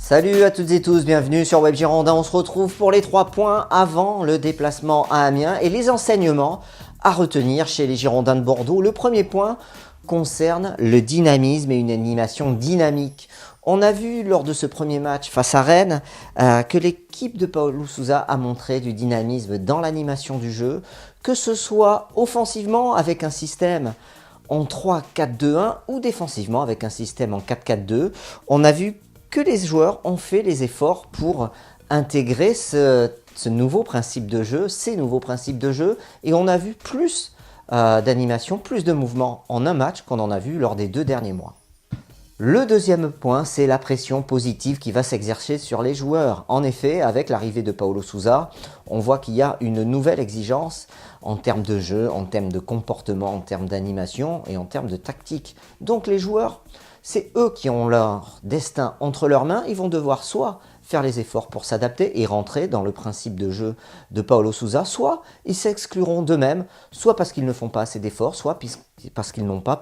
Salut à toutes et tous, bienvenue sur Web Girondin. On se retrouve pour les 3 points avant le déplacement à Amiens et les enseignements à retenir chez les Girondins de Bordeaux. Le premier point concerne le dynamisme et une animation dynamique. On a vu lors de ce premier match face à Rennes que l'équipe de Paulo Sousa a montré du dynamisme dans l'animation du jeu, que ce soit offensivement avec un système en 3-4-2-1 ou défensivement avec un système en 4-4-2. On a vu que les joueurs ont fait les efforts pour intégrer ce nouveau principe de jeu, ces nouveaux principes de jeu, et on a vu plus d'animation, plus de mouvement en un match qu'on en a vu lors des 2 derniers mois. Le deuxième point, c'est la pression positive qui va s'exercer sur les joueurs. En effet, avec l'arrivée de Paulo Sousa, on voit qu'il y a une nouvelle exigence en termes de jeu, en termes de comportement, en termes d'animation et en termes de tactique. Donc les joueurs, c'est eux qui ont leur destin entre leurs mains. Ils vont devoir soit faire les efforts pour s'adapter et rentrer dans le principe de jeu de Paulo Sousa, soit ils s'excluront d'eux-mêmes, soit parce qu'ils ne font pas assez d'efforts, soit parce qu'ils n'ont pas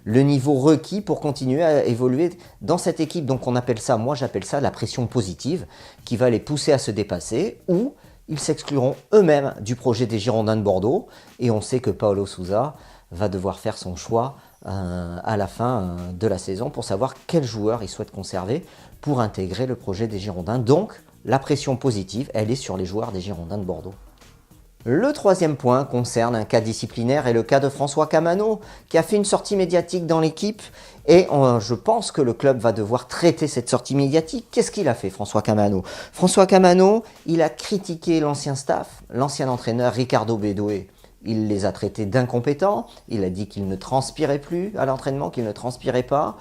le niveau requis pour continuer à évoluer dans cette équipe. Donc on appelle ça, moi j'appelle ça la pression positive, qui va les pousser à se dépasser, ou ils s'excluront eux-mêmes du projet des Girondins de Bordeaux. Et on sait que Paulo Sousa va devoir faire son choix à la fin de la saison pour savoir quel joueur il souhaite conserver pour intégrer le projet des Girondins. Donc la pression positive, elle est sur les joueurs des Girondins de Bordeaux. Le troisième point concerne un cas disciplinaire et le cas de François Camano qui a fait une sortie médiatique dans l'équipe et je pense que le club va devoir traiter cette sortie médiatique. Qu'est-ce qu'il a fait, François Camano? François Camano, il a critiqué l'ancien staff, l'ancien entraîneur Ricardo Bedoué. Il les a traités d'incompétents, il a dit qu'ils ne transpiraient plus à l'entraînement, qu'ils ne transpiraient pas.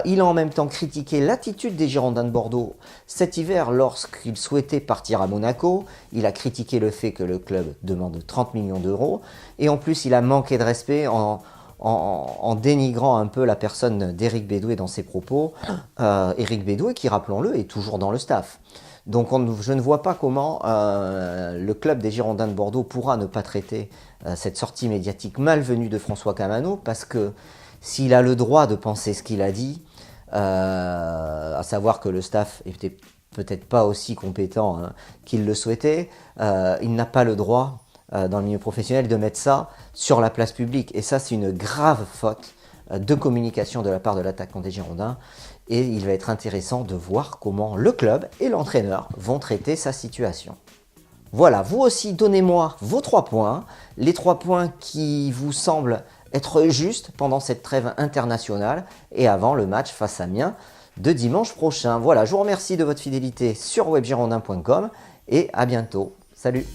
Il a en même temps critiqué l'attitude des Girondins de Bordeaux cet hiver lorsqu'ils souhaitaient partir à Monaco. Il a critiqué le fait que le club demande 30 millions d'euros. Et en plus, il a manqué de respect en dénigrant un peu la personne d'Éric Bedoué dans ses propos. Éric Bedoué qui, rappelons-le, est toujours dans le staff. Donc je ne vois pas comment le club des Girondins de Bordeaux pourra ne pas traiter cette sortie médiatique malvenue de François Camano, parce que s'il a le droit de penser ce qu'il a dit, à savoir que le staff était peut-être pas aussi compétent qu'il le souhaitait, il n'a pas le droit dans le milieu professionnel de mettre ça sur la place publique. Et ça, c'est une grave faute de communication de la part de l'attaquant des Girondins. Et il va être intéressant de voir comment le club et l'entraîneur vont traiter sa situation. Voilà, vous aussi, donnez-moi vos 3 points, les 3 points qui vous semblent être justes pendant cette trêve internationale et avant le match face à Amiens de dimanche prochain. Voilà, je vous remercie de votre fidélité sur webgirondin.com et à bientôt. Salut!